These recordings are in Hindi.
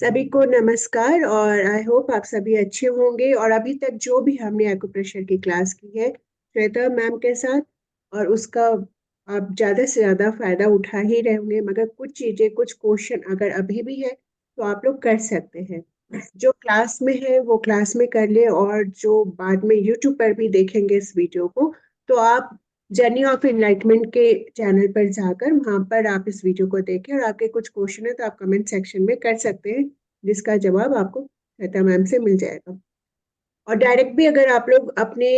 सभी को नमस्कार और आई होप आप सभी अच्छे होंगे। और अभी तक जो भी हमने एक्यूप्रेशर की क्लास की है श्वेता मैम के साथ, और उसका आप ज़्यादा से ज़्यादा फायदा उठा ही रहे होंगे। मगर कुछ चीज़ें, कुछ क्वेश्चन अगर अभी भी है तो आप लोग कर सकते हैं। जो क्लास में है वो क्लास में कर ले, और जो बाद में यूट्यूब पर भी देखेंगे इस वीडियो को, तो आप जर्नी ऑफ इनलाइटमेंट के चैनल पर जाकर वहां पर आप इस वीडियो को देखें, और आपके कुछ क्वेश्चन है तो आप कमेंट सेक्शन में कर सकते हैं, जिसका जवाब आपको श्वेता मैम से मिल जाएगा। और डायरेक्ट भी अगर आप लोग अपने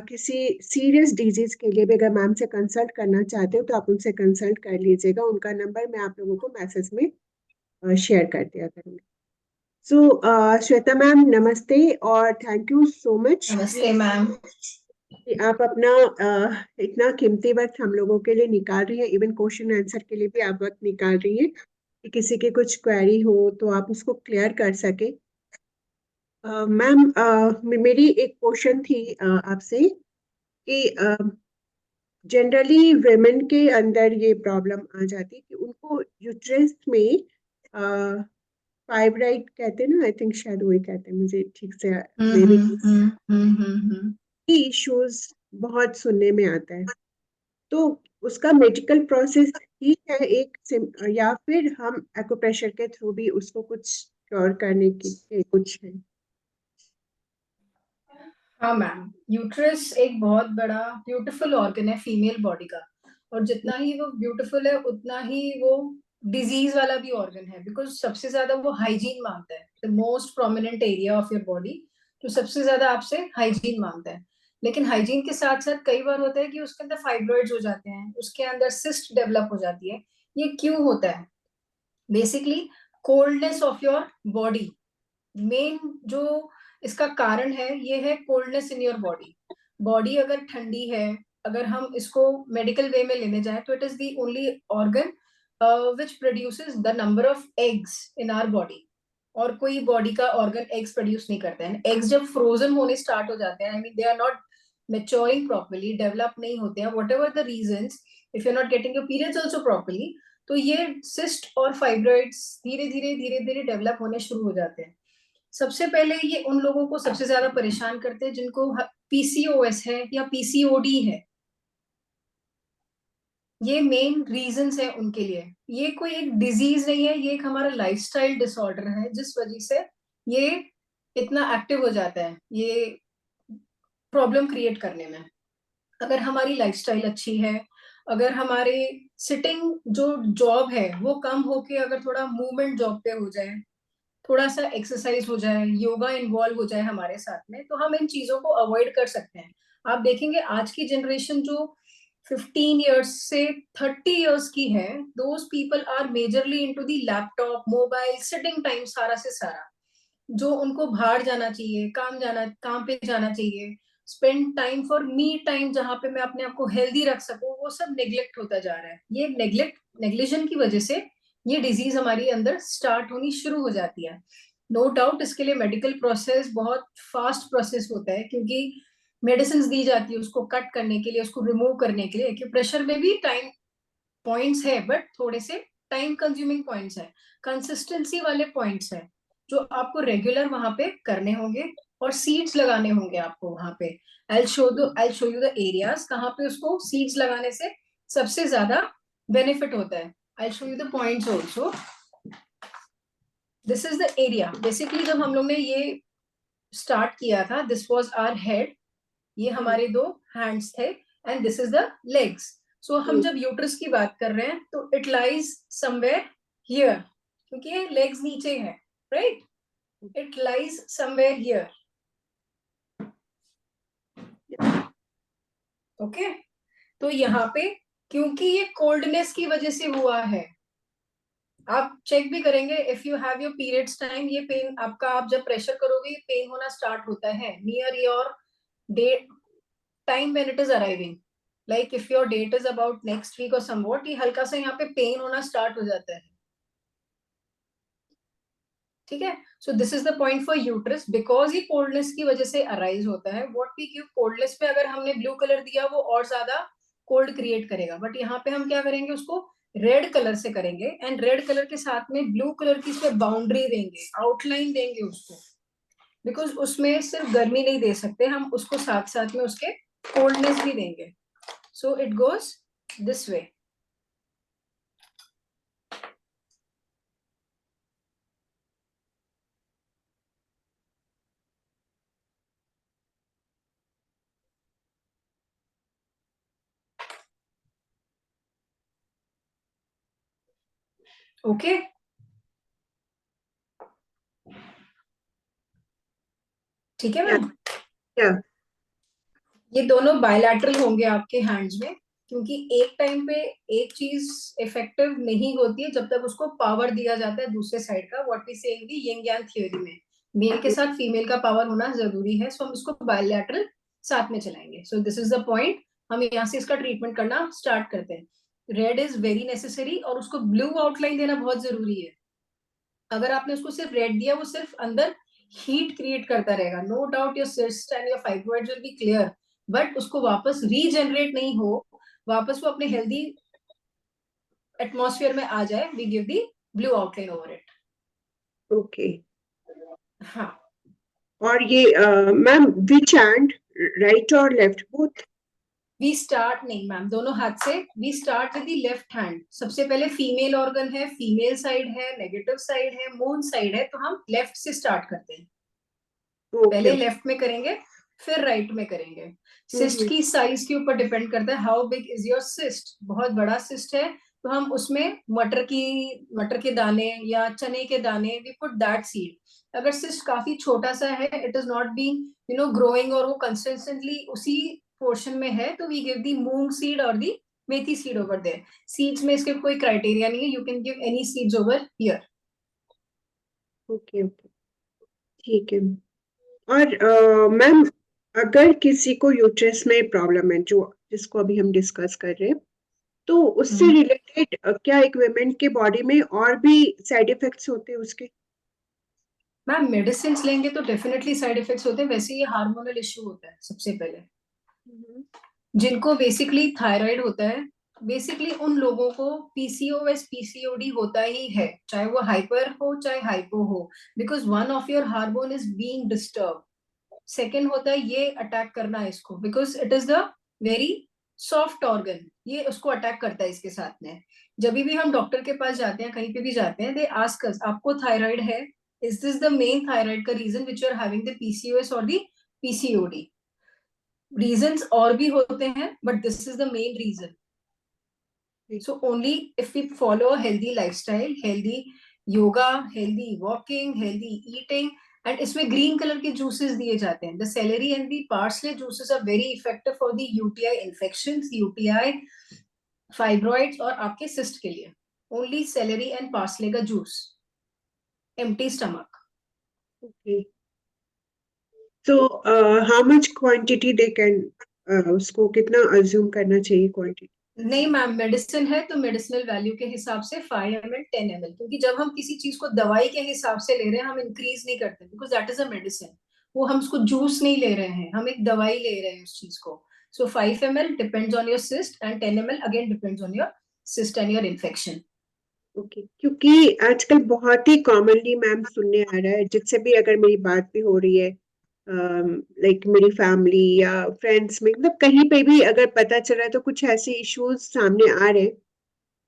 किसी सीरियस डिजीज के लिए भी अगर मैम से कंसल्ट करना चाहते हो तो आप उनसे कंसल्ट कर लीजिएगा। उनका नंबर मैं आप लोगों को मैसेज में शेयर कर दिया करूँगी। सो श्वेता मैम, नमस्ते और थैंक यू सो मच नमस्ते मैम। कि आप अपना इतना कीमती वक्त हम लोगों के लिए निकाल रही हैं। इवन क्वेश्चन आंसर के लिए भी आप वक्त निकाल रही हैं कि किसी की कुछ क्वेरी हो तो आप उसको क्लियर कर सके। मैम, मेरी एक क्वेश्चन थी आपसे कि जनरली वेमेन के अंदर ये प्रॉब्लम आ जाती है कि उनको यूट्रस में फाइब्राइड कहते हैं ना, आई थिंक शायद वही कहते हैं, मुझे ठीक से मे भी हम्म। इश्यूज बहुत सुनने में आता है। तो उसका मेडिकल प्रोसेस ही है या फिर हम एक्यूप्रेशर के थ्रू भी उसको कुछ क्योर करने की कुछ है? हाँ मैम, यूट्रस एक बहुत बड़ा ब्यूटीफुल ऑर्गन है फीमेल बॉडी का। और जितना ही वो ब्यूटीफुल है उतना ही वो डिजीज वाला भी ऑर्गन है, बिकॉज सबसे ज्यादा वो हाइजीन मांगता है। The most prominent area of your body जो सबसे ज्यादा आपसे हाइजीन मांगता है। लेकिन हाइजीन के साथ साथ कई बार होता है कि उसके अंदर फाइब्रॉइड्स हो जाते हैं, उसके अंदर सिस्ट डेवलप हो जाती है। ये क्यों होता है? Basically coldness of your body. Main जो इसका कारण है ये है coldness in your body. Body अगर ठंडी है, अगर हम इसको मेडिकल वे में लेने जाएं तो it is the only organ which produces the number of eggs in our body. और कोई बॉडी का ऑर्गन एग्स प्रोड्यूस नहीं करते हैं। एग्स जब फ्रोजन होने स्टार्ट हो जाते हैं, I mean they are not maturing properly, develop नहीं होते हैं, whatever the reasons, if you are not getting your periods also properly, तो ये सिस्ट और फाइब्रॉइड्स धीरे धीरे डेवलप होने शुरू हो जाते हैं। सबसे पहले ये उन लोगों को सबसे ज्यादा परेशान करते हैं जिनको पीसीओएस है या पीसीओडी है। ये मेन रीजंस है उनके लिए। ये कोई एक डिजीज नहीं है, ये एक हमारा लाइफस्टाइल डिसऑर्डर है जिस वजह से ये इतना एक्टिव हो जाता है, ये प्रॉब्लम क्रिएट करने में। अगर हमारी लाइफस्टाइल अच्छी है, अगर हमारे सिटिंग जो जॉब है वो कम होके अगर थोड़ा मूवमेंट जॉब पे हो जाए, थोड़ा सा एक्सरसाइज हो जाए, योगा इन्वॉल्व हो जाए हमारे साथ में, तो हम इन चीजों को अवॉइड कर सकते हैं। आप देखेंगे आज की जनरेशन जो 15 years से 30 years की है, those people are majorly into the laptop, mobile, sitting time सारा से सारा। जो उनको बाहर जाना चाहिए, काम पे जाना चाहिए, spend time for me time, जहां पे मैं अपने आप को हेल्दी रख सकूं, वो सब नेग्लेक्ट होता जा रहा है। ये नेग्लिजन की वजह से ये डिजीज हमारी अंदर स्टार्ट होनी शुरू हो जाती है। नो डाउट इसके लिए मेडिकल प्रोसेस बहुत फास्ट प्रोसेस होता है, क्योंकि मेडिसिन दी जाती है उसको कट करने के लिए, उसको रिमूव करने के लिए। एक्यूप्रेशर में भी टाइम पॉइंट्स है, बट थोड़े से टाइम कंज्यूमिंग पॉइंट्स है, कंसिस्टेंसी वाले पॉइंट्स है जो आपको रेगुलर वहां पे करने होंगे। और सीड्स लगाने होंगे आपको वहां पे। I show you the areas कहाँ पे उसको सीड्स लगाने से सबसे ज्यादा बेनिफिट होता है। I show you the points also. This is the area. Basically जब हम लोग ने ये स्टार्ट किया था, दिस वॉज आवर हेड, ये हमारे दो हैंड्स थे, and this is the legs. So हम जब यूट्रस की बात कर रहे हैं तो इट लाइज समवेयर हियर, क्योंकि ये लेग्स नीचे है, right? It lies somewhere here. Okay, तो यहाँ पे क्योंकि ये कोल्डनेस की वजह से हुआ है, आप चेक भी करेंगे if you have your periods time, ये पेन आपका, आप जब प्रेशर करोगे ये पेन होना स्टार्ट होता है near your date time when it is arriving. Like if your date is about next week और समवॉट, ये हल्का सा यहाँ पे पेन होना स्टार्ट हो जाता है। ठीक है, सो this is the point for uterus, because ये कोल्डनेस की वजह से अराइज होता है। व्हाट वी गिव कोल्डनेस पे, अगर हमने ब्लू कलर दिया वो और ज्यादा कोल्ड क्रिएट करेगा, बट यहाँ पे हम क्या करेंगे, उसको रेड कलर से करेंगे, एंड रेड कलर के साथ में ब्लू कलर की इसमें बाउंड्री देंगे, आउटलाइन देंगे उसको, बिकॉज उसमें सिर्फ गर्मी नहीं दे सकते हम, उसको साथ साथ में उसके कोल्डनेस भी देंगे. So it goes this way. Okay, ठीक है क्या मैम. क्या ये दोनों बायलैटरल होंगे आपके हैंड्स में, क्योंकि एक टाइम पे एक चीज इफेक्टिव नहीं होती है जब तक उसको पावर दिया जाता है दूसरे साइड का. व्हाट वी से इन दी यिंग यांग थ्योरी में मेल के साथ फीमेल का पावर होना जरूरी है. सो हम इसको बायलैटरल साथ में चलाएंगे. सो दिस इज द पॉइंट. हम यहाँ से इसका ट्रीटमेंट करना स्टार्ट करते हैं. रेड इज वेरी नेसेसरी, और उसको ब्लू आउटलाइन देना बहुत जरूरी है. अगर आपने उसको सिर्फ रेड दिया, वो सिर्फ अंदर हीट क्रिएट करता रहेगा. No doubt your cyst and your fibroids will be clear, but उसको वापस रीजनरेट नहीं हो, वापस वो अपने हेल्दी एटमॉस्फेयर में आ जाए, we give the blue outline over it. Okay. हाँ. और ये मैम विच हैंड, राइट और लेफ्ट बोथ? वी स्टार्ट नहीं मैम, दोनों हाथ से. We start with the left hand. सबसे पहले फीमेल ऑर्गन है, फीमेल साइड है, नेगेटिव साइड है, मून साइड है, तो हम लेफ्ट से स्टार्ट करते हैं. ओके पहले ओके. लेफ्ट में करेंगे, फिर राइट में करेंगे. सिस्ट हम्म. की साइज के ऊपर डिपेंड करता है. How big is your cyst? बहुत बड़ा सिस्ट है तो हम उसमें मटर के दाने या चने के दाने, वी पुट दैट सीड. अगर सिस्ट काफी छोटा सा है, it is not being growing, और वो कंसिस्टेंटली उसी पोर्शन में है, तो we give the moong seed और the methi seed over there. Seeds में इसके कोई क्राइटेरिया नहीं है, you can give any seeds over here. Okay okay. ठीक है. और मैम, अगर किसी को यूट्रस में प्रॉब्लम है, जो जिसको अभी हम डिस्कस कर रहे हैं, तो उससे रिलेटेड क्या एक वुमेन के बॉडी में और भी साइड इफेक्ट्स होते हैं उसके? मैम मेडिसिन लेंगे तो डेफिनेटली साइड इफेक्ट्स होते हैं. वैसे ये हार्मोनल इश्यू होता है सबसे पहले. हम्म. जिनको बेसिकली थायराइड होता है, बेसिकली उन लोगों को पीसीओएस पीसीओडी होता ही है, चाहे वो हाइपर हो चाहे हाइपो हो, because one of your hormone is being disturb. Second होता है ये अटैक करना इसको, because it is the very soft organ, ये उसको अटैक करता है इसके साथ में. जब भी हम डॉक्टर के पास जाते हैं, कहीं पे भी जाते हैं, दे आस्क अस आपको थायराइड है, is this the main thyroid का reason which you are having the PCOS और द पीसीओडी? रीजंस और भी होते हैं, but this is the main reason. So only if we follow a healthy lifestyle, healthy yoga, healthy walking, healthy eating, and इसमें green color के juices दिए जाते हैं. The celery and the parsley juices are very effective for the UTI infections, UTI, fibroids और आपके cyst के लिए. Only celery and parsley का juice, empty stomach. ओके. तो how much quantity they can, उसको कितना अज्यूम करना चाहिए क्वांटिटी? नहीं मैम, मेडिसिन है तो मेडिसिनल वैल्यू के हिसाब से 5 ml 10 ml, क्योंकि जब हम किसी चीज को दवाई के हिसाब से ले रहे हैं, हम इंक्रीज नहीं करते, because that is a medicine. वो हम उसको जूस नहीं ले रहे हैं, हम एक दवाई ले रहे हैं उस चीज को. सो 5 ml depends on your cyst, and 10 ml again depends on your cyst and your infection. Okay. क्योंकि आजकल बहुत ही कॉमनली मैम सुनने आ रहा है, जिससे भी अगर मेरी बात भी हो रही है, लाइक मेरी फैमिली या फ्रेंड्स में, मतलब कहीं पे भी अगर पता चल रहा है तो कुछ ऐसे इश्यूज सामने आ रहे हैं.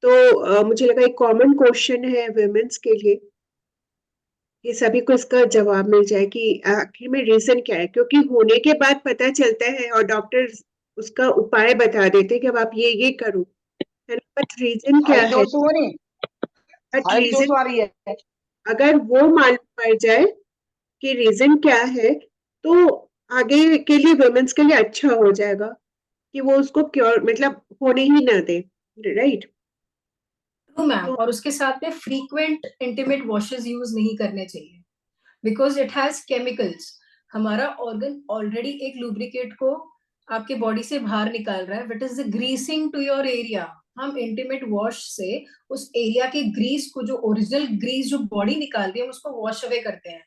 तो मुझे लगा एक कॉमन क्वेश्चन है वुमेन्स के लिए, कि सभी को इसका जवाब मिल जाए कि आखिर में रीजन क्या है. क्योंकि होने के बाद पता चलता है और डॉक्टर उसका उपाय बता देते हैं कि अब आप ये करो, है ना, बट रीजन क्या हाइट है? जोश हुआ नहीं, बट हाइट जोश रीजन, आ रही है. अगर वो मालूम पड़ जाए कि रीजन क्या है, तो आगे के लिए वुमेन्स के लिए अच्छा हो जाएगा कि वो उसको क्योर, मतलब होने ही ना दे. राइट. ट्रू मैम, तो और उसके साथ में फ्रीक्वेंट इंटीमेट वॉशेस यूज नहीं करने चाहिए, बिकॉज इट हैज केमिकल्स. हमारा ऑर्गन ऑलरेडी एक लुब्रिकेट को आपके बॉडी से बाहर निकाल रहा है, with is the greasing to your area. हम इंटीमेट वॉश से उस एरिया के ग्रीस को, जो ओरिजिनल ग्रीस जो बॉडी निकाल रही है, उसको वॉश अवे करते हैं.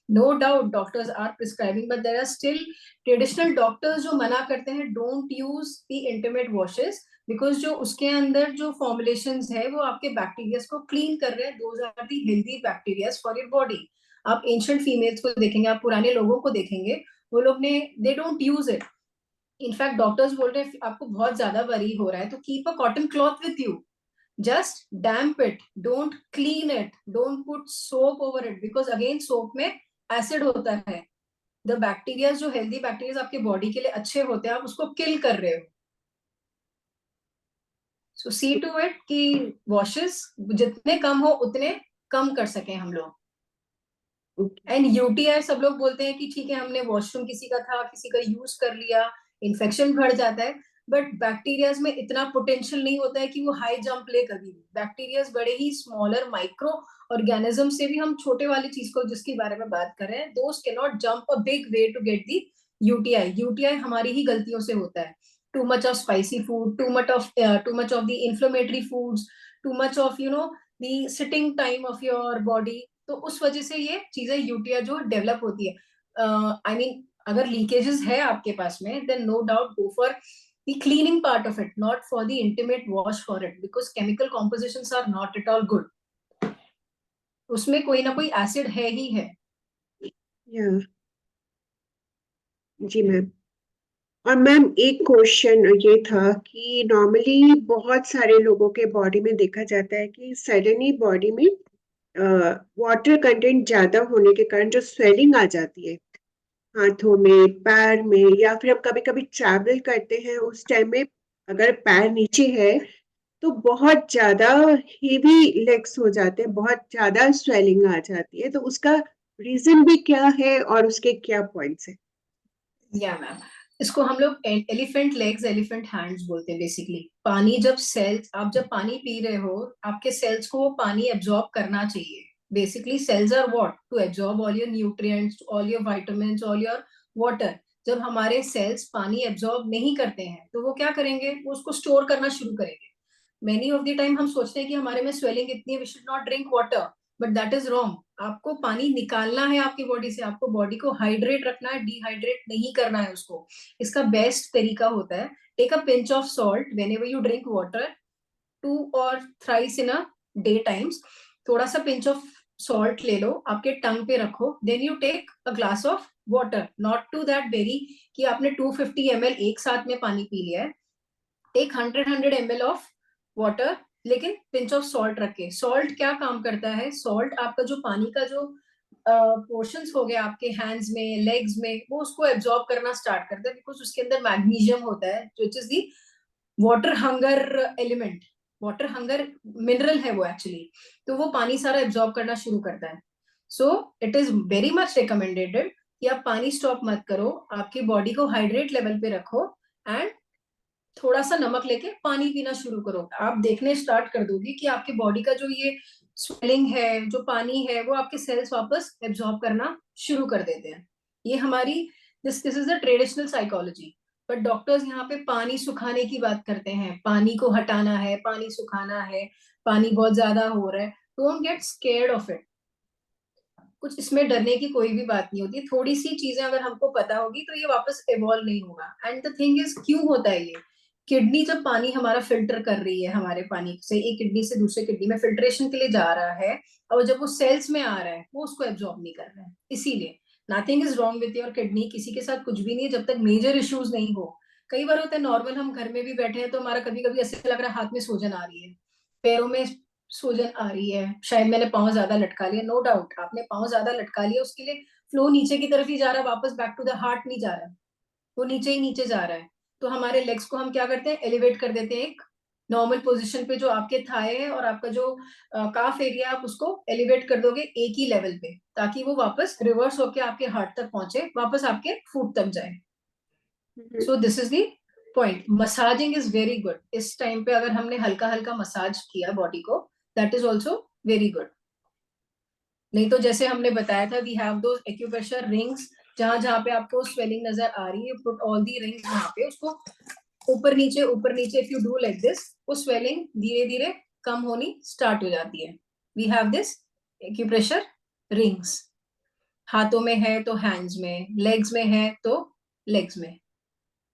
No doubt doctors are prescribing, but there are still traditional doctors जो मना करते हैं, don't use the intimate washes, because जो उसके अंदर जो फॉर्मुलेशंस है वो आपके बैक्टीरियाज को क्लीन कर रहे हैं. Those are the healthy bacterias for your body. आप एंशियंट फीमेल्स को देखेंगे, आप पुराने लोगों को देखेंगे, वो लोग ने they don't use it. In fact doctors बोल रहे हैं आपको बहुत ज्यादा वरी हो रहा है तो keep a cotton cloth with you. Just damp it, don't clean it, don't put soap over it, because again soap में एसिड होता है. द बैक्टीरिया जो हेल्दी बैक्टीरिया आपके बॉडी के लिए अच्छे होते हैं, आप उसको किल कर रहे हो. सो सी टू इट कि वॉशेस जितने कम हो उतने कम कर सकें हम लोग. ओके. एंड यूटीआई सब लोग बोलते हैं कि ठीक है हमने वॉशरूम किसी का था, किसी का यूज कर लिया, इन्फेक्शन बढ़ जाता है. बट बैक्टीरियाज में इतना पोटेंशियल नहीं होता है कि वो हाई जंप ले कभी भी. बैक्टीरियाज बड़े ही स्मॉलर माइक्रो ऑर्गेनिज्म से भी, हम छोटे वाली चीज को जिसके बारे में बात कर रहे हैं, those can not jump a big way to get the UTI. UTI हमारी ही गलतियों से होता है. Too much of spicy food, too much of the inflammatory foods, too much of the sitting time of your body. तो उस वजह से ये चीजें यूटीआई जो डेवलप होती है. आई मीन अगर लीकेजेस है आपके पास में, then no doubt go for the cleaning part of it, not for the intimate wash for it, because chemical compositions are not at all good. उसमें कोई ना कोई एसिड है ही है. या. जी मैम. और मैम एक क्वेश्चन ये था कि नॉर्मली बहुत सारे लोगों के बॉडी में देखा जाता है कि सडनली बॉडी में वाटर कंटेंट ज्यादा होने के कारण जो स्वेलिंग आ जाती है हाथों में, पैर में, या फिर हम कभी कभी ट्रैवल करते हैं उस टाइम में अगर पैर नीचे है तो बहुत ज्यादा हेवी लेग्स हो जाते हैं, बहुत ज्यादा स्वेलिंग आ जाती है. तो उसका रीजन भी क्या है और उसके क्या पॉइंट्स है? या मैम, इसको हम लोग एलिफेंट लेग्स, एलिफेंट हैंड्स बोलते हैं. बेसिकली पानी जब सेल्स, आप जब पानी पी रहे हो, आपके सेल्स को वो पानी एब्जॉर्ब करना चाहिए. Basically cells are what, to absorb all your nutrients, all your vitamins, all your water. जब हमारे सेल्स पानी एब्जॉर्ब नहीं करते हैं तो वो क्या करेंगे, वो उसको स्टोर करना शुरू करेंगे. मेनी ऑफ द टाइम हम सोचते हैं कि हमारे में स्वेलिंग इतनी है, we should not drink water. But that is wrong. आपको पानी निकालना है आपकी बॉडी से, आपको बॉडी को हाइड्रेट रखना है, डिहाइड्रेट नहीं करना है उसको. इसका बेस्ट तरीका होता है, take a pinch of salt whenever you drink water, 2 or 3 in a day times. थोड़ा सा पिंच ऑफ सॉल्ट ले लो, आपके टंग पे रखो, then you take a glass of water, not to that very कि आपने 250 ml एक साथ में पानी पी लिया है. टेक 100 ml ऑफ वाटर, लेकिन पिंच ऑफ सॉल्ट रखे. सॉल्ट क्या काम करता है, सॉल्ट आपका जो पानी का जो पोर्शंस हो गए आपके हैंड्स में, लेग्स में, वो उसको एब्जॉर्ब करना स्टार्ट करता है, बिकॉज उसके अंदर मैग्नीशियम होता है, which is the water hunger element. Water hunger mineral है वो एक्चुअली. तो वो पानी सारा एब्जॉर्ब करना शुरू करता है. So it is very much recommended कि आप पानी स्टॉप मत करो, आपकी बॉडी को हाइड्रेट लेवल पे रखो, एंड थोड़ा सा नमक लेके पानी पीना शुरू करो. आप देखने स्टार्ट कर दोगे कि आपकी बॉडी का जो ये स्वेलिंग है, जो पानी है, वो आपके सेल्स वापस एब्जॉर्ब करना शुरू कर देते हैं. ये हमारी this is the traditional psychology. But doctors यहाँ पे पानी सुखाने की बात करते हैं, पानी को हटाना है, पानी सुखाना है, पानी बहुत ज्यादा हो रहा है. Don't get scared of it. कुछ इसमें डरने की कोई भी बात नहीं होती. थोड़ी सी चीजें अगर हमको पता होगी तो ये वापस इवॉल्व नहीं होगा. एंड द थिंग इज, क्यों होता है ये, किडनी जब पानी हमारा फिल्टर कर रही है, हमारे पानी से एक किडनी से दूसरे किडनी में फिल्ट्रेशन के लिए जा रहा है, और जब वो सेल्स में आ रहा है वो उसको एब्जॉर्ब नहीं कर रहा है. इसीलिए nothing is wrong with your kidney, किसी के साथ कुछ भी नहीं है जब तक मेजर इश्यूज नहीं हो. कई बार होता है नॉर्मल, हम घर में भी बैठे हैं तो हमारा कभी कभी ऐसे लग रहा है हाथ में सूजन आ रही है, पैरों में सूजन आ रही है, शायद मैंने पाँव ज्यादा लटका लिया. नो डाउट आपने पाँव ज्यादा लटका लिया, उसके लिए फ्लो नीचे की तरफ ही जा रहा है, वापस बैक टू द हार्ट नहीं जा रहा है, वो नीचे ही नीचे जा रहा है. तो हमारे लेग्स को हम क्या करते हैं, एलिवेट कर देते हैं एक नॉर्मल पोजीशन पे. जो आपके थाए है और आपका जो काफ एरिया, आप उसको एलिवेट कर दोगे एक ही लेवल पे, ताकि वो वापस रिवर्स होके आपके हार्ट तक पहुंचे, वापस आपके फुट तक जाए. So this is the point. Massaging is very good. इस टाइम पे अगर हमने हल्का हल्का मसाज किया बॉडी को, that is also very good. नहीं तो जैसे हमने बताया था, we have those acupressure rings, जहां जहां पे आपको स्वेलिंग नजर आ रही है, पुट ऑल दी रिंग्स वहां पे, उसको ऊपर नीचे if you do like this, वो स्वेलिंग धीरे धीरे कम होनी स्टार्ट हो जाती है. We have this acupressure rings. हाथों में है तो हैंड्स में, लेग्स में है तो लेग्स में,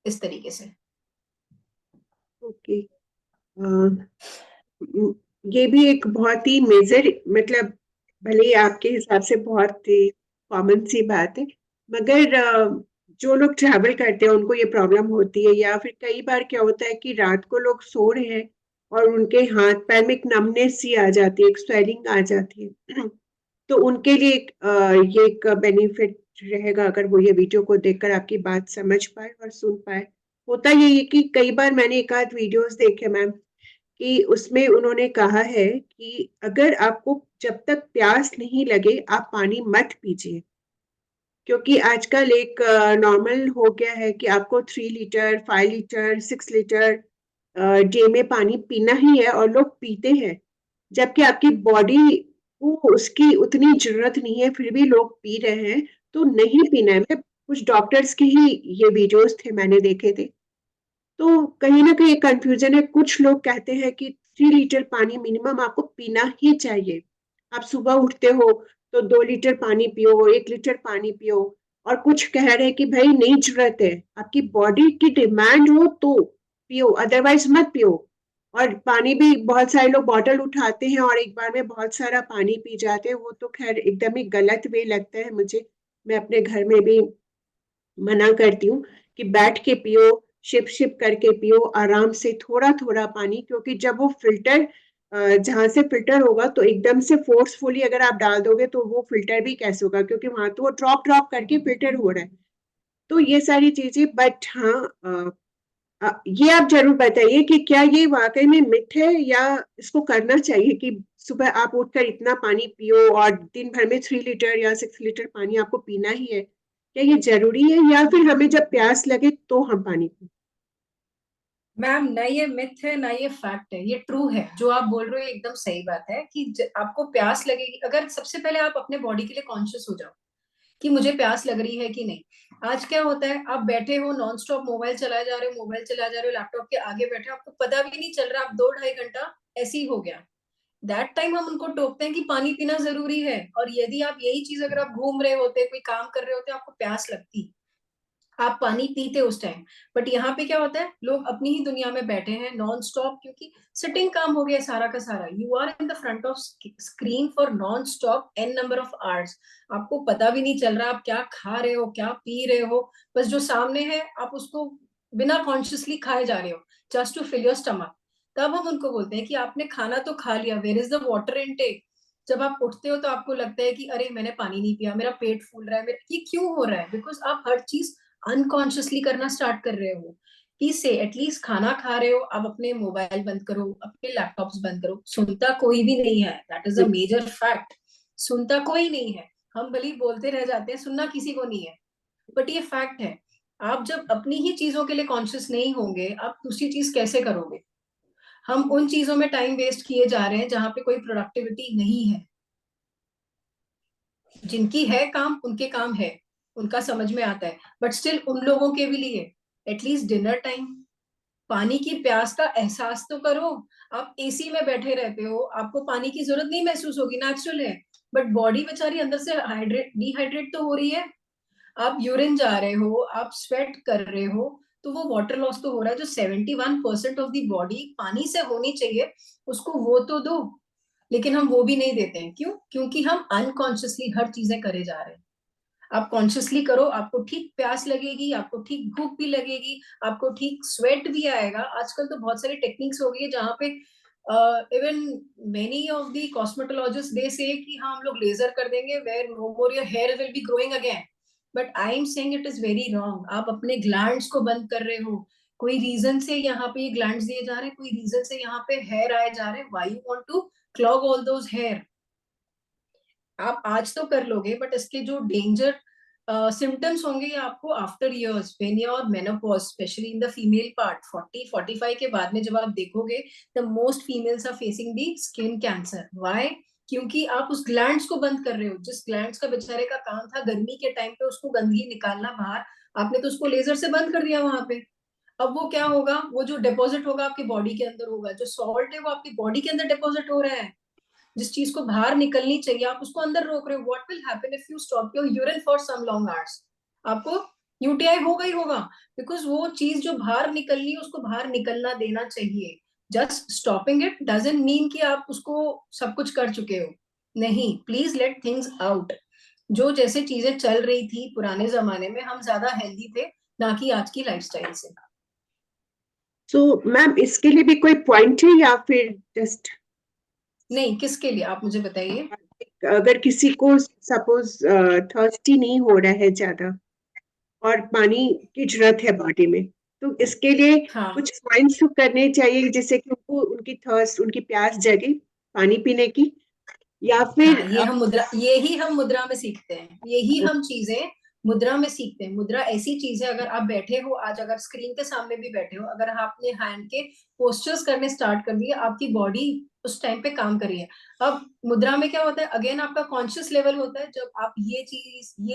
इस तरीके से. ओके. ये भी एक बहुत ही मेजर, मतलब भले ही आपके हिसाब से बहुत ही कॉमन सी बात है, मगर जो लोग ट्रैवल करते हैं उनको ये प्रॉब्लम होती है। या फिर कई बार क्या होता है कि रात को लोग सो रहे हैं और उनके हाथ पैर में एक नमनेस सी आ जाती है, एक स्वेलिंग आ जाती है। तो उनके लिए ये एक बेनिफिट रहेगा अगर वो ये वीडियो को देखकर आपकी बात समझ पाए और सुन पाए। होता ये है कि कई बार मैंने एक आध वीडियोस देखे मैम, कि उसमें उन्होंने कहा है कि अगर आपको जब तक प्यास नहीं लगे आप पानी मत पीजिए। क्योंकि आजकल एक नॉर्मल हो गया है कि आपको 3 लीटर 5 लीटर 6 लीटर डे में पानी पीना ही है, और लोग पीते हैं। जबकि आपकी बॉडी को उसकी उतनी जरूरत नहीं है, फिर भी लोग पी रहे हैं। तो नहीं पीना है। मैं कुछ डॉक्टर्स के ही ये वीडियोस थे मैंने देखे थे। तो कहीं ना कहीं कंफ्यूजन है। कुछ लोग कहते हैं कि 3 लीटर पानी मिनिमम आपको पीना ही चाहिए। आप सुबह उठते हो तो 2 लीटर पानी पियो, 1 लीटर पानी पियो। और कुछ कह रहे हैं कि भाई नहीं, जरूरत है, आपकी बॉडी की डिमांड हो तो पियो, अदरवाइज मत पियो। और पानी भी बहुत सारे लोग बॉटल उठाते हैं और एक बार में बहुत सारा पानी पी जाते हैं, वो तो खैर एकदम ही गलत वे लगता है मुझे। मैं अपने घर में भी मना करती हूँ कि बैठ के पियो, शिप शिप करके पियो, आराम से थोड़ा थोड़ा पानी। क्योंकि जब वो फिल्टर, जहां से फिल्टर होगा, तो एकदम से फोर्सफुली अगर आप डाल दोगे तो वो फिल्टर भी कैसे होगा, क्योंकि वहां तो वो ड्रॉप ड्रॉप करके फिल्टर हो रहा है। तो ये सारी चीजें, बट हाँ, ये आप जरूर बताइए कि क्या ये वाकई में मिथ है, या इसको करना चाहिए कि सुबह आप उठकर इतना पानी पियो और दिन भर में 3 लीटर या 6 लीटर पानी आपको पीना ही है। क्या ये जरूरी है, या फिर हमें जब प्यास लगे तो हम पानी पिए? मैम, ना ये मिथ है ना ये फैक्ट है, ये ट्रू है। जो आप बोल रहे हो ये एकदम सही बात है कि आपको प्यास लगेगी। अगर सबसे पहले आप अपने बॉडी के लिए कॉन्शियस हो जाओ कि मुझे प्यास लग रही है कि नहीं। आज क्या होता है, आप बैठे हो नॉन स्टॉप मोबाइल चलाए जा रहे हो, मोबाइल चलाए जा रहे हो, लैपटॉप के आगे बैठे हो, आपको पता भी नहीं चल रहा, आप 2 ढाई घंटा ऐसे ही हो गया। दैट टाइम हम उनको टोकते हैं कि पानी पीना जरूरी है। और यदि आप यही चीज, अगर आप घूम रहे होते, कोई काम कर रहे होते, आपको प्यास लगती, आप पानी पीते उस टाइम। बट यहाँ पे क्या होता है, लोग अपनी ही दुनिया में बैठे हैं नॉन स्टॉप, क्योंकि सिटिंग काम हो गया सारा का सारा। You are in the front of screen for non stop an number of hours. आपको पता भी नहीं चल रहा आप क्या खा रहे हो, क्या पी रहे हो। बस जो सामने है आप उसको बिना कॉन्शियसली खाए जा रहे हो, just to fill your stomach. तब हम उनको बोलते हैं कि आपने खाना तो खा लिया, where is the water intake. जब आप उठते हो तो आपको लगता है कि अरे मैंने पानी नहीं पिया, मेरा पेट फूल रहा है, मेरा ये क्यों हो रहा है, बिकॉज आप हर चीज अनकॉन्शियसली करना स्टार्ट कर रहे हो। प्लीज से एटलीस्ट खाना खा रहे हो, आप अपने मोबाइल बंद करो, अपने लैपटॉप्स बंद करो। सुनता कोई भी नहीं है, that is a major fact. सुनता कोई नहीं है। हम भले ही बोलते रह जाते हैं, सुनना किसी को नहीं है, बट ये फैक्ट है। आप जब अपनी ही चीजों के लिए कॉन्शियस नहीं होंगे, आप दूसरी चीज कैसे करोगे। हम उन चीजों में टाइम वेस्ट किए जा रहे हैं जहां पे कोई प्रोडक्टिविटी नहीं है। जिनकी है काम, उनके काम है, उनका समझ में आता है। बट स्टिल उन लोगों के भी लिए एटलीस्ट डिनर टाइम, पानी की प्यास का एहसास तो करो। आप एसी में बैठे रहते हो, आपको पानी की जरूरत नहीं महसूस होगी, नेचुरल है। बट बॉडी बेचारी अंदर से हाइड्रेट डिहाइड्रेट तो हो रही है। आप यूरिन जा रहे हो, आप स्वेट कर रहे हो, तो वो वाटर लॉस तो हो रहा है। जो 71% ऑफ द बॉडी पानी से होनी चाहिए, उसको वो तो दो। लेकिन हम वो भी नहीं देते हैं, क्यों? क्योंकि हम अनकॉन्शियसली हर चीजें करे जा रहे हैं। आप कॉन्शियसली करो, आपको ठीक प्यास लगेगी, आपको ठीक भूख भी लगेगी, आपको ठीक स्वेट भी आएगा। आजकल तो बहुत सारी टेक्निक्स हो गई है जहाँ पे even many of the cosmetologist they say कि हाँ हम लोग लेजर कर देंगे, where no more your hair will be growing again. But I am saying it is very wrong. आप अपने ग्लैंड्स को बंद कर रहे हो। कोई रीजन से यहाँ पे ये ग्लैंड्स दिए जा रहे हैं, कोई रीजन से यहाँ पे हेयर आए जा रहे हैं, why you want to clog all those hair. आप आज तो कर लोगे, बट इसके जो डेंजर सिम्टम्स होंगे ये आपको after years, when your menopause, specially in the female part 40 45 के बाद में जब आप देखोगे, the most females are facing the skin cancer. Why? क्योंकि आप उस ग्लैंड्स को बंद कर रहे हो, जिस ग्लैंड्स का बेचारे का काम था गर्मी के टाइम पे उसको गंदगी निकालना बाहर, आपने तो उसको लेजर से बंद कर दिया वहां पे। अब वो क्या होगा, वो जो डिपॉजिट होगा आपकी बॉडी के अंदर होगा, जो सॉल्ट है वो आपकी बॉडी के अंदर डिपॉजिट हो रहा है। जिस चीज को बाहर निकलनी चाहिए आप उसको अंदर रोक रहे हो। What will happen if you stop your urine for some long hours? आपको यूटीआई होगा ही होगा। बिकॉज वो चीज जो बाहर निकलनी है उसको बाहर निकलना देना चाहिए। Just stopping it doesn't mean कि आप उसको सब कुछ कर चुके हो, नहीं, प्लीज लेट थिंग्स आउट। जो जैसे चीजें चल रही थी पुराने जमाने में, हम ज्यादा हेल्दी थे, ना कि आज की लाइफस्टाइल से। सो मैम इसके लिए भी कोई पॉइंट है या फिर जस्ट नहीं, किसके लिए आप मुझे बताइए। अगर किसी को सपोज थर्स्टी नहीं हो रहा है ज्यादा और पानी की जरूरत है बॉडी में, तो इसके लिए हाँ, कुछ पॉइंट्स तो करने चाहिए जिससे कि उनको उनकी थर्स्ट उनकी प्यास जगे पानी पीने की, या हाँ, फिर यही हम मुद्रा में सीखते हैं, यही हम चीजें मुद्रा में सीखते हैं। मुद्रा ऐसी चीज है, अगर आप बैठे हो आज, अगर स्क्रीन के सामने भी बैठे हो, अगर आपने हैंड के पोस्चर्स करने स्टार्ट कर दिए, आपकी बॉडी उस टाइम पे काम कर रही है। अब मुद्रा में क्या होता है, अगेन आपका कॉन्शियस लेवल होता है, जब आप ये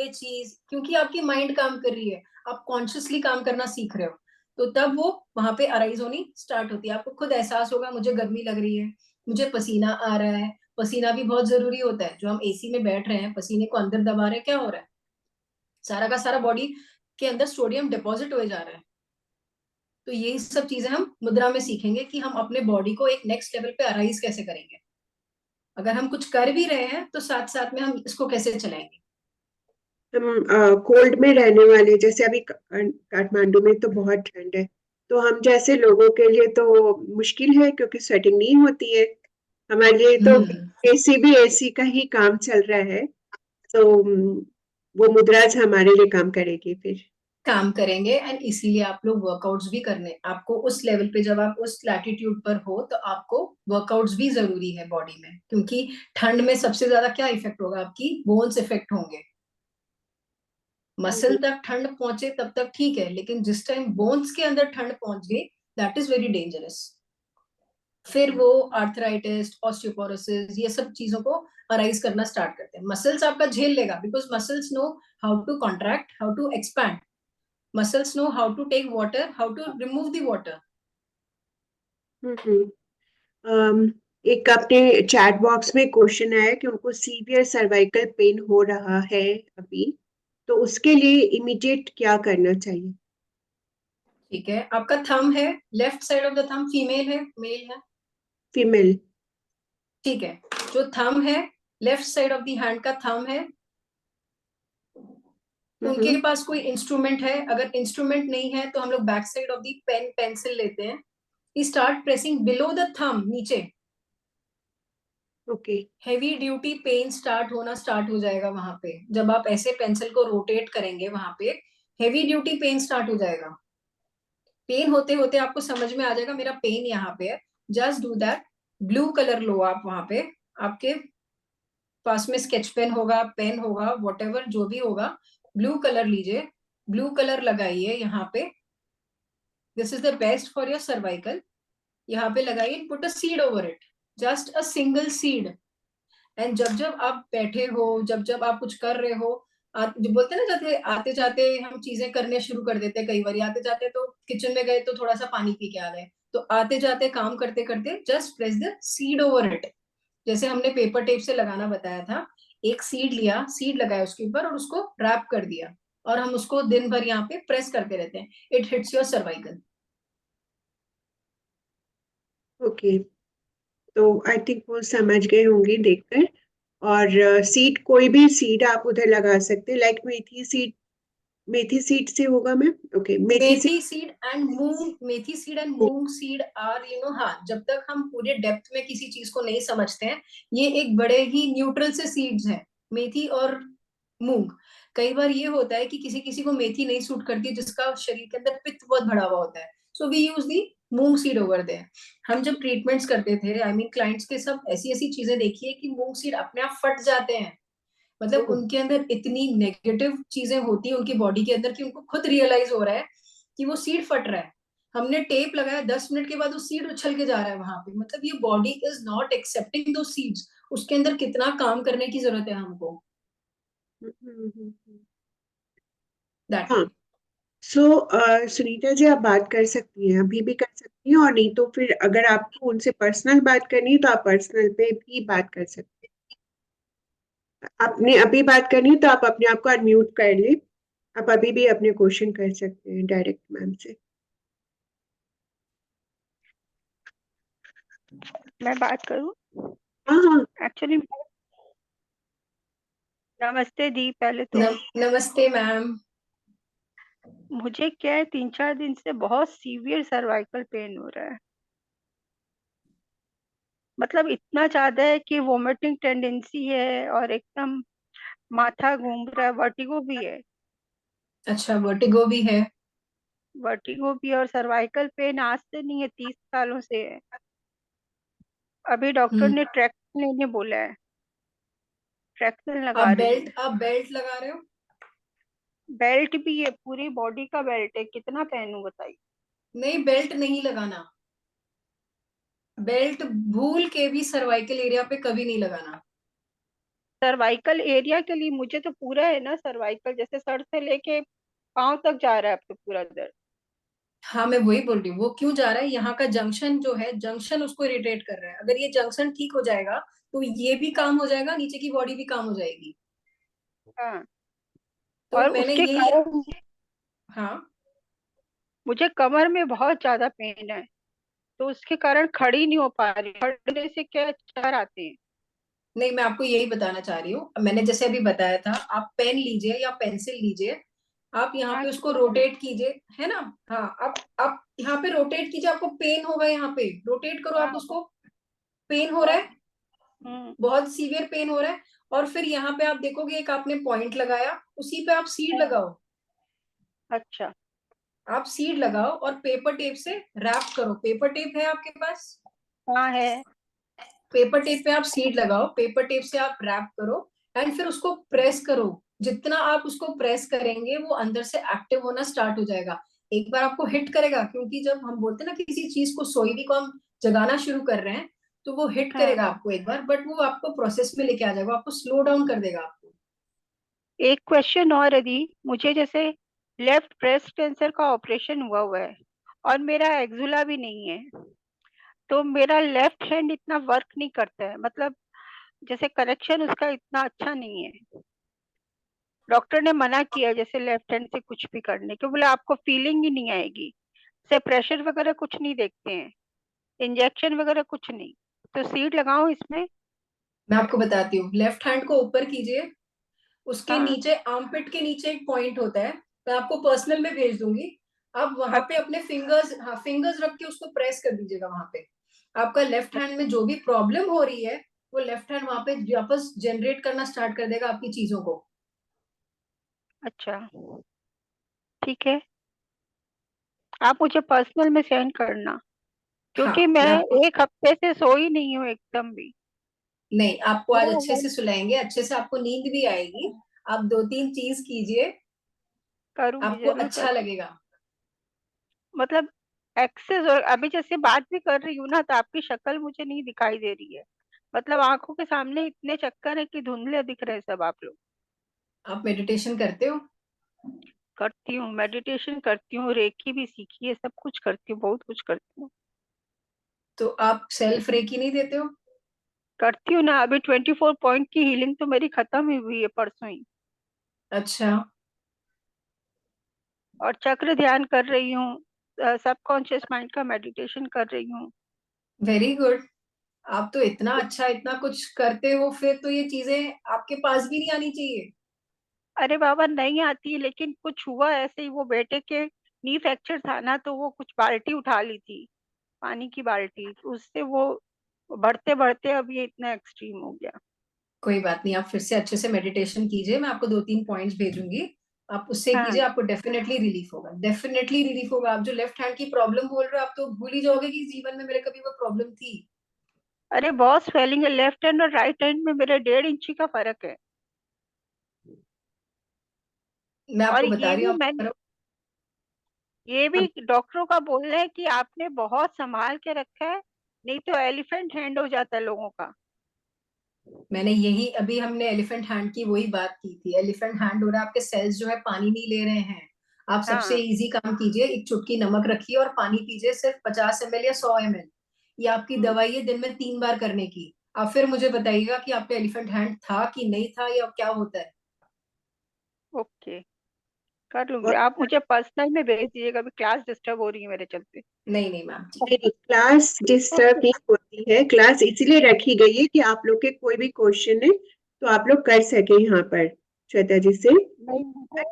चीज क्योंकि आपकी माइंड काम कर रही है, आप कॉन्शियसली काम करना सीख रहे हो, तो तब वो वहां पे अराइज होनी स्टार्ट होती है। आपको खुद एहसास होगा, मुझे गर्मी लग रही है, मुझे पसीना आ रहा है। पसीना भी बहुत जरूरी होता है, जो हम एसी में बैठ रहे हैं, पसीने को अंदर दबा रहे हैं, क्या हो रहा है, सारा का सारा बॉडी के अंदर सोडियम डिपॉजिट हो जा रहा है। तो यही सब चीजें हम मुद्रा में सीखेंगे कि हम अपने बॉडी को एक नेक्स्ट लेवल पे अराइज कैसे करेंगे। अगर हम कुछ कर भी रहे हैं तो साथ साथ में हम इसको कैसे चलाएंगे। हम कोल्ड में रहने वाले, जैसे अभी काठमांडू में तो बहुत ठंड है, तो हम जैसे लोगों के लिए तो मुश्किल है क्योंकि स्वेटिंग नहीं होती है हमारे लिए, तो हम्म, एसी भी एसी का ही काम चल रहा है। तो वो मुद्राज हमारे लिए काम करेगी फिर। काम करेंगे, एंड इसीलिए आप लोग वर्कआउट्स भी करने, आपको उस लेवल पे, जब आप उस लैटिट्यूड पर हो तो आपको वर्कआउट्स भी जरूरी है बॉडी में, क्योंकि ठंड में सबसे ज्यादा क्या इफेक्ट होगा, आपकी बोन्स इफेक्ट होंगे। मसल हम्म, तक ठंड पहुंचे तब तक ठीक है, लेकिन जिस टाइम बोन्स के अंदर ठंड पहुंच गई, दैट इज वेरी डेंजरस। फिर वो आर्थराइटिस, ऑस्टियोपोरोसिस, ये सब चीजों को अराइज करना स्टार्ट करते हैं। मसल्स आपका झेल लेगा, because muscles know how to contract, how to expand. Muscles know how to take water, how to remove the water. Hmm. एक अपने चैट बॉक्स में क्वेश्चन आया कि उनको सीवियर सर्वाइकल पेन हो रहा है अभी, तो उसके लिए इमीडिएट क्या करना चाहिए। ठीक है, आपका थंब है, left side of the thumb, female है मेल है। फीमेल। ठीक है, जो थंब है, left side of the hand का थंब है, उनके हम्म। पास कोई इंस्ट्रूमेंट है, अगर इंस्ट्रूमेंट नहीं है तो हम लोग back side of the pen pencil लेते हैं, start pressing below the thumb, नीचे। Okay. Heavy duty pen start होना स्टार्ट हो जाएगा वहां पे, जब आप ऐसे पेंसिल को रोटेट करेंगे वहां पे हैवी ड्यूटी पेन स्टार्ट हो जाएगा। पेन होते होते आपको समझ में आ जाएगा मेरा पेन यहाँ पे है, just do that. Blue colour लो आप वहां पे, आपके पास में स्केच पेन होगा, पेन होगा, वॉट जो भी होगा, ब्लू कलर लीजिए, ब्लू कलर लगाइए यहाँ पे। This is the best for your cervical. यहाँ पे लगाइए, put a seed over it, just a single seed. And जब जब आप बैठे हो, जब जब आप कुछ कर रहे हो, जो बोलते हैं ना, जाते आते जाते हम चीजें करने शुरू कर देते हैं, कई बार आते जाते तो किचन में गए तो थोड़ा सा पानी पी के आ गए, तो आते जाते काम करते करते just press the seed over it. जैसे हमने पेपर टेप से लगाना बताया था, एक सीड लिया, सीड लगाया उसके ऊपर और उसको रैप कर दिया, और हम उसको दिन भर यहाँ पे प्रेस करते रहते हैं, it hits your cervical. Okay, तो आई थिंक वो समझ गए होंगे देखकर। और सीड, कोई भी सीड आप उधर लगा सकते हैं, लाइक मेथी सीड। मेथी सीड से होगा ma'am? Okay, methi seed. Methi seed and moong, methi seed and moong seed are, हाँ, जब तक हम पूरे डेप्थ में किसी चीज को नहीं समझते हैं, ये एक बड़े ही न्यूट्रल से सीड्स हैं, मेथी और मूंग। कई बार ये होता है कि किसी किसी को मेथी नहीं सूट करती, जिसका शरीर के अंदर पित्त बहुत भरा हुआ होता है, so we use the moong seed over there. हम जब ट्रीटमेंट्स करते थे, आई मीन क्लाइंट्स के, सब ऐसी ऐसी चीजें देखी है कि मूंग सीड अपने आप फट जाते हैं। मतलब ओह, उनके अंदर इतनी नेगेटिव चीजें होती है उनकी बॉडी के अंदर, कि उनको खुद रियलाइज हो रहा है कि वो सीड फट रहा है। हमने टेप लगाया, 10 मिनट के बाद वो सीड उछल के जा रहा है वहां पे, मतलब ये बॉडी इज नॉट एक्सेप्टिंग दो सीड्स। उसके अंदर कितना काम करने की जरूरत है हमको, दैट हाँ। वे। सो सुनीता जी, आप बात कर सकती हैं, अभी भी कर सकती हैं, और नहीं तो फिर अगर आपको उनसे पर्सनल बात करनी है तो आप पर्सनल पे भी बात कर सकते हैं। आपने अभी बात करनी है तो आप अपने आप को अनम्यूट कर लें। आप अभी भी अपने क्वेश्चन कर सकते हैं डायरेक्ट मैम से। मैं बात करूं? हाँ हाँ। एक्चुअली नमस्ते दी, पहले तो नमस्ते मैम। मुझे क्या है, 3-4 दिन से बहुत सीवियर सर्वाइकल पेन हो रहा है। मतलब इतना ज्यादा है कि वोमिटिंग टेंडेंसी है और एकदम माथा घूम रहा है, वर्टिगो भी है। अच्छा, वर्टिगो भी है? वर्टिगो भी और सर्वाइकल पेन आज से नहीं है, 30 सालों से है। अभी डॉक्टर हम्म। ने ट्रैक्सन लेने बोला है, ट्रैक्सन लगा रही हूँ। आप बेल्ट लगा रहे हो? बेल्ट भी है, पूरी बॉडी का बेल्ट है, कितना पहनूं बताइए। नहीं, बेल्ट नहीं लगाना। बेल्ट भूल के भी सर्वाइकल एरिया पे कभी नहीं लगाना। सर्वाइकल एरिया के लिए मुझे तो पूरा है ना सर्वाइकल, जैसे सर से लेके पांव तक जा रहा है अब तो पूरा दर्द। हाँ, मैं वही बोल रही हूँ, वो क्यों जा रहा है? यहाँ का जंक्शन जो है, जंक्शन उसको इरिटेट कर रहा है। अगर ये जंक्शन ठीक हो जाएगा तो ये भी काम हो जाएगा, नीचे की बॉडी भी काम हो जाएगी। हाँ, तो और मैंने उसके यही। कारण हाँ। मुझे कमर में बहुत ज्यादा पेन है, तो उसके कारण खड़ी नहीं हो पा रही। खड़ने से क्या चक्कर आते हैं। नहीं, मैं आपको यही बताना चाह रही हूँ। मैंने जैसे अभी बताया था, आप पेन लीजिए या पेंसिल लीजिए, आप यहाँ हाँ, पे उसको किया है। रोटेट कीजिए, है ना? हाँ, आप यहाँ पे रोटेट कीजिए, आपको पेन होगा यहाँ पे, रोटेट करो आप हाँ, उसको। पेन हो रहा बहुत। है? हम्म। बहुत सीवियर पेन हो रहा है। और फिर यहाँ पे आप देखोगे, एक आपने पॉइंट लगाया, उसी पे आप सीड हाँ, लगाओ। अच्छा। आप सीड लगाओ और पेपर टेप से रैप करो। पेपर टेप है आपके पास? हाँ है। पेपर टेप पे आप सीड लगाओ, पेपर टेप से आप रैप करो, एंड फिर उसको प्रेस करो। जितना आप उसको प्रेस करेंगे वो अंदर से एक्टिव होना स्टार्ट हो जाएगा। एक बार आपको हिट करेगा, क्योंकि जब हम बोलते हैं ना किसी चीज को, सोई भी को हम जगाना शुरू कर रहे हैं, तो वो हिट हाँ, करेगा आपको एक बार, बट वो आपको प्रोसेस में लेके आ जाएगा, आपको स्लो डाउन कर देगा आपको। एक क्वेश्चन और यदि मुझे जैसे लेफ्ट ब्रेस्ट कैंसर का ऑपरेशन हुआ हुआ है और मेरा एक्जुला भी नहीं है, तो मेरा लेफ्ट हैंड इतना वर्क नहीं करता है। मतलब जैसे कनेक्शन उसका इतना अच्छा नहीं है। डॉक्टर ने मना किया जैसे लेफ्ट हैंड से कुछ भी करने के, बोले आपको फीलिंग ही नहीं आएगी। से प्रेशर वगैरह कुछ नहीं देखते हैं, इंजेक्शन वगैरह कुछ नहीं। तो सीट लगाऊं इसमें? मैं आपको बताती हूँ, लेफ्ट हैंड को ऊपर कीजिए, उसके हाँ, नीचे आर्मपिट के नीचे एक पॉइंट होता है, मैं आपको पर्सनल में भेज दूंगी। आप वहां पे अच्छा, अपने फिंगर्स, हाँ, फिंगर्स रख के उसको प्रेस कर दीजिएगा वहां पे। आपका लेफ्ट हैंड में जो भी प्रॉब्लम हो रही है, वो लेफ्ट हैंड वहां पे वापस जनरेट करना स्टार्ट कर देगा आपकी चीजों को। अच्छा, ठीक है। आप मुझे पर्सनल में सेंड करना, हाँ, क्योंकि मैं मैं आपको। 1 हफ्ते से सोई नहीं हूँ एकदम भी। नहीं, आपको आज पूरा अच्छे से वन सुलाएंगे, अच्छे से आपको नींद भी आएगी। आप दो तीन चीज कीजिए, करूंगी, आपको जरूर अच्छा करूँ। लगेगा। मतलब एक्सेस, और अभी जैसे बात भी कर रही हूँ ना, तो आपकी शक्ल मुझे नहीं दिखाई दे रही है। मतलब आंखों के सामने इतने चक्कर है कि धुंधले दिख रहे हैं सब आप लोग। आप मेडिटेशन करते हो? करती हूँ, मेडिटेशन करती हूँ, रेकी भी सीखी है, सब कुछ करती हूँ, बहुत कुछ करती हूँ। तो आप सेल्फ रेकी नहीं देते हो? करती हूँ ना, अभी 24 पॉइंट की हीलिंग तो मेरी खत्म ही हुई है परसों ही। अच्छा। और चक्र ध्यान कर रही हूँ, सबकॉन्शियस माइंड का मेडिटेशन कर रही हूँ। Very good. आप तो इतना अच्छा, इतना कुछ करते हो, फिर तो ये चीजें आपके पास भी नहीं आनी चाहिए। अरे बाबा, नहीं आती है, लेकिन कुछ हुआ ऐसे ही, वो बेटे के नी फ्रैक्चर था ना, तो वो कुछ बाल्टी उठा ली थी, पानी की बाल्टी, तो उससे वो बढ़ते बढ़ते अब ये इतना एक्सट्रीम हो गया। कोई बात नहीं, आप फिर से अच्छे से मेडिटेशन कीजिए, मैं आपको दो तीन पॉइंट्स भेजूंगी। आप उससे हाँ, कीजिए, आपको डेफिनेटली रिलीफ होगा, डेफिनेटली रिलीफ होगा। आप जो लेफ्ट हैंड की प्रॉब्लम बोल रहे हो, आप तो भूल ही जाओगे कि जीवन में मेरे कभी वो प्रॉब्लम थी। अरे बहुत स्वेलिंग है, लेफ्ट हैंड और राइट हैंड में मेरे 1.5 इंची का फर्क है। मैं और आपको बता रही हूँ, आप। ये भी अब डॉक्टरों का बोलना है कि आपने बहुत संभाल के रखा है, नहीं तो एलिफेंट हैंड हो जाता है लोगों का। मैंने यही अभी, हमने एलिफेंट हैंड की वही बात की थी। एलिफेंट हैंड हो रहा है, आपके सेल्स जो है पानी नहीं ले रहे हैं। आप सबसे हाँ, इजी काम कीजिए, एक चुटकी नमक रखिए और पानी पीजिए, सिर्फ 50 ml या 100 ml। ये आपकी हम्म, दवाई है, दिन में 3 बार करने की। आप फिर मुझे बताइएगा कि आपका एलिफेंट हैंड था कि नहीं था, या क्या होता है। ओके, कर लूंगी। और आप मुझे पर्सनल में भेज दीजिएगा, अभी क्लास डिस्टर्ब हो रही है मेरे चलते। नहीं नहीं मैम, ठीक है। नहीं, क्लास डिस्टर्ब नहीं हो होती है, क्लास इसीलिए रखी गई है कि आप लोग के कोई भी क्वेश्चन है तो आप लोग कर सके यहाँ पर श्वेता जी से। नहीं, मुझे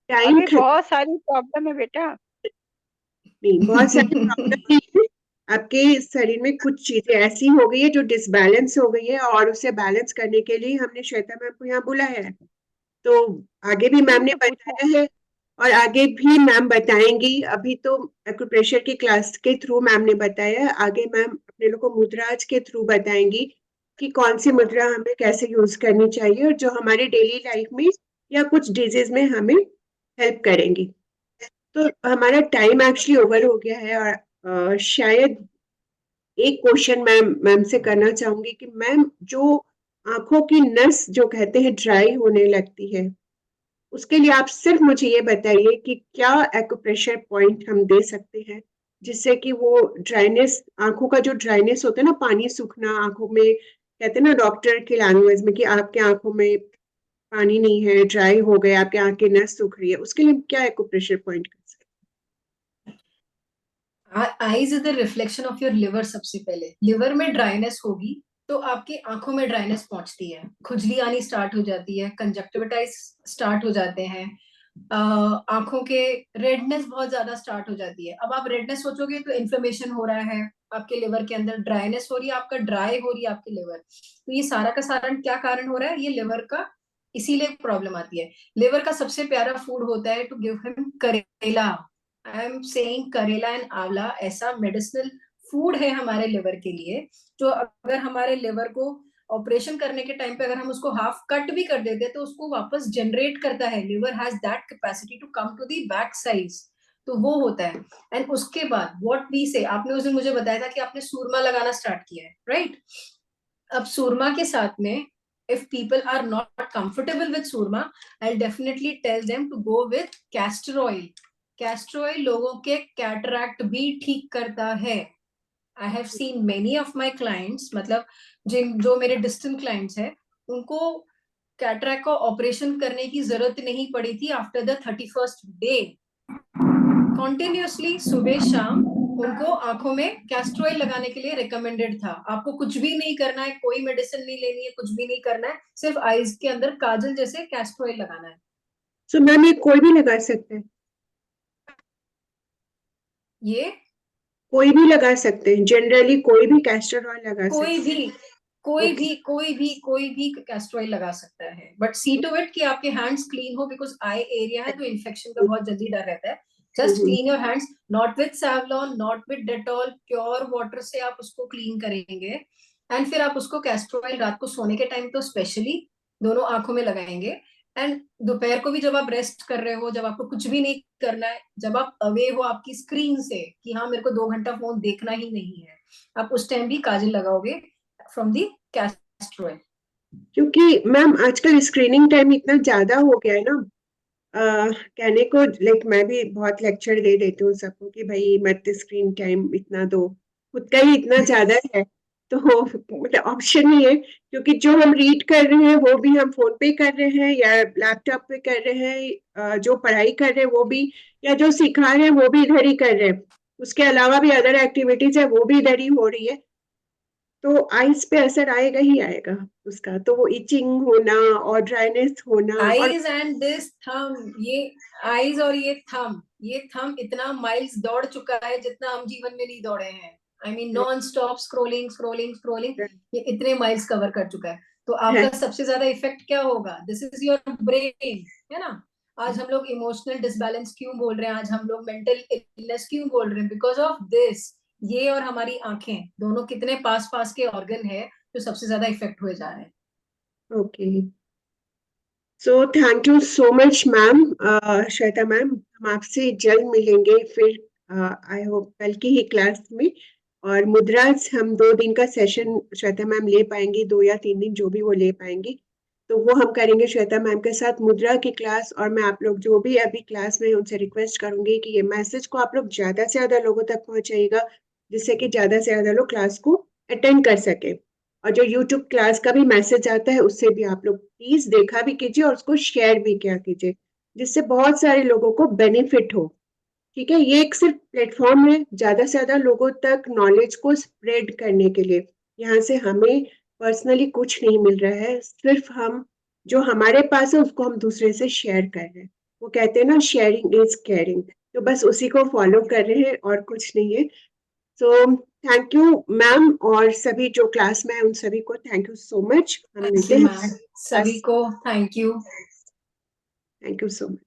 टाइम अभी बहुत सारी प्रॉब्लम है बेटा। नहीं, बहुत सारी प्रॉब्लम नहीं है। आपके शरीर में कुछ चीजें ऐसी हो गई है जो डिसबैलेंस हो गई है, और उसे बैलेंस करने के लिए हमने श्वेता मैम को यहाँ बुलाया है। तो आगे भी मैम इसीलिए ने तो पूछा। बताया है और आगे भी मैम बताएंगी। अभी तो एक्यूप्रेशर की क्लास के थ्रू मैम ने बताया है, आगे मैम अपने लोग को मुद्राज के थ्रू बताएंगी कि कौन सी मुद्रा हमें कैसे यूज करनी चाहिए और जो हमारे डेली लाइफ में या कुछ डिजीज में हमें हेल्प करेंगी। तो हमारा टाइम एक्चुअली ओवर हो गया है, और शायद एक क्वेश्चन मैम से करना चाहूंगी कि मैम, जो आंखों की नस जो कहते हैं ड्राई होने लगती है, उसके लिए आप सिर्फ मुझे ये बताइए कि क्या एक्यूप्रेशर पॉइंट हम दे सकते हैं जिससे कि वो ड्राइनेस, आंखों का जो ड्राइनेस होता है ना, पानी सूखना आंखों में, कहते हैं ना डॉक्टर की लैंग्वेज में कि आपके आंखों में पानी नहीं है, ड्राई हो गए, आपके आंख की नस सूख रही है, उसके लिए हम क्या एक्यूप्रेशर पॉइंट कर सकते eyes is the reflection of your liver. सबसे पहले लिवर में ड्राइनेस होगी तो आपकी आंखों में ड्राइनेस पहुंचती है, खुजली आनी स्टार्ट हो जाती है, कंजक्टिविटाइज स्टार्ट हो जाते हैं, आंखों के रेडनेस बहुत ज्यादा स्टार्ट हो जाती है। अब आप रेडनेस सोचोगे तो इन्फ्लेमेशन हो रहा है आपके लिवर के अंदर, ड्राइनेस हो रही है, आपका ड्राई हो रही है आपकी लिवर। तो ये सारा का सारा क्या कारण हो रहा है, ये लिवर का इसीलिए प्रॉब्लम आती है। लिवर का सबसे प्यारा फूड होता है टू गिव हिम करेला। आई एम सेइंग करेला एंड आंवला ऐसा मेडिसिनल फूड है हमारे लिवर के लिए, जो अगर हमारे लिवर को ऑपरेशन करने के टाइम पे अगर हम उसको हाफ कट भी कर देते हैं तो उसको वापस जनरेट करता है। Liver has that capacity to come to the back size. तो वो होता है। एंड उसके बाद व्हाट वी से, आपने उस दिन मुझे बताया था कि आपने सूरमा लगाना स्टार्ट किया है, राइट? अब सूरमा के साथ में if people are not comfortable with surma, I'll definitely tell them to go with castor oil. Castor oil लोगों के कैटरैक्ट भी ठीक करता है। I have seen many of my clients, मतलब जो मेरे डिस्टेंट क्लाइंट्स हैं, उनको कैटरैक्ट का ऑपरेशन करने की जरूरत नहीं पड़ी थी after the 31st day. Continuously सुबह शाम उनको आंखों में कैस्टर ऑयल लगाने के लिए रिकमेंडेड था। आपको कुछ भी नहीं करना है, कोई मेडिसिन नहीं लेनी है, कुछ भी नहीं करना है, सिर्फ आईज के अंदर काजल जैसे कैस्टर ऑयल लगाना है। सो मैम ये कोई भी लगा सकते हैं? ये कोई भी लगा सकते हैं, जनरली कोई भी कैस्टर ऑयल लगा सकते कोई हैं? भी कोई ओके। भी कोई भी कोई भी कैस्टर ऑयल लगा सकता है, बट सी टू इट कि आपके हैंड्स क्लीन हो, बिकॉज आई एरिया है तो इन्फेक्शन का बहुत जल्दी डर रहता है। Just clean your hands, not with Savlon, not with Dettol, pure water से आप उसको क्लीन करेंगे। एंड फिर आप उसको कैस्टर ऑयल रात को सोने के टाइम तो स्पेशली दोनों आंखों में लगाएंगे। एंड दोपहर को भी जब आप रेस्ट कर रहे हो, जब आपको कुछ भी नहीं करना है, जब आप अवे हो आपकी स्क्रीन से कि हाँ मेरे को 2 घंटा फोन देखना ही नहीं है, आप उस टाइम भी काजल लगाओगे फ्रॉम दी कैस्टर ऑयल। क्योंकि मैम आजकल स्क्रीनिंग टाइम इतना ज्यादा हो गया है ना, कहने को लाइक मैं भी बहुत लेक्चर दे देती हूँ सबको कि भाई मत स्क्रीन टाइम इतना दो, खुद का ही इतना ज्यादा है, तो मतलब ऑप्शन नहीं है। क्योंकि जो हम रीड कर रहे हैं वो भी हम फोन पे कर रहे हैं या लैपटॉप पे कर रहे हैं, जो पढ़ाई कर रहे हैं वो भी, या जो सिखा रहे हैं वो भी इधर ही कर रहे हैं, उसके अलावा भी अदर एक्टिविटीज है वो भी इधर ही हो रही है। तो आइस पे असर आएगा ही आएगा उसका, तो वो इचिंग होना और ड्राइनेस होना। और आईज एंड दिस थम, ये आईज और ये थम इतना माइल्स दौड़ चुका है जितना हम जीवन में नहीं दौड़े हैं। I mean non stop scrolling scrolling scrolling, ये इतने माइल्स कवर कर चुका है। तो आपका सबसे ज्यादा इफेक्ट क्या होगा? दिस इज योर ब्रेन, है ना? आज हम लोग इमोशनल डिसबैलेंस क्यों बोल रहे हैं, आज हम लोग मेंटल इलनेस क्यों बोल रहे हैं? Because of this. ये और हमारी आंखें दोनों कितने पास पास के ऑर्गन है जो सबसे ज्यादा इफेक्ट हुए जा रहे हैं। Okay, so thank you so much ma'am, Shweta ma'am. हम आपसे जल्द मिलेंगे फिर, आई होप कल की ही क्लास में। और मुद्राज हम 2 दिन का सेशन श्वेता मैम ले पाएंगी, 2 या 3 दिन जो भी वो ले पाएंगी, तो वो हम करेंगे श्वेता मैम के साथ मुद्रा की क्लास। और मैं आप लोग जो भी अभी क्लास में उनसे रिक्वेस्ट करूंगी कि ये मैसेज को आप लोग ज्यादा से ज्यादा लोगों तक पहुंचाइएगा, जिससे कि ज्यादा से ज्यादा लोग क्लास को अटेंड कर सके। और जो यूट्यूब क्लास का भी मैसेज आता है उससे भी आप लोग प्लीज देखा भी कीजिए और उसको शेयर भी किया कीजिए, जिससे बहुत सारे लोगों को बेनिफिट हो। ठीक है, ये एक सिर्फ प्लेटफॉर्म है ज्यादा से ज्यादा लोगों तक नॉलेज को स्प्रेड करने के लिए। यहाँ से हमें पर्सनली कुछ नहीं मिल रहा है, सिर्फ हम जो हमारे पास है उसको हम दूसरे से शेयर कर रहे हैं। वो कहते हैं ना, शेयरिंग इज केयरिंग, तो बस उसी को फॉलो कर रहे हैं और कुछ नहीं है। सो थैंक यू मैम, और सभी जो क्लास में है उन सभी को थैंक यू सो मच। हम मिलते हैं मैम, सभी को thank you. Thank you so much.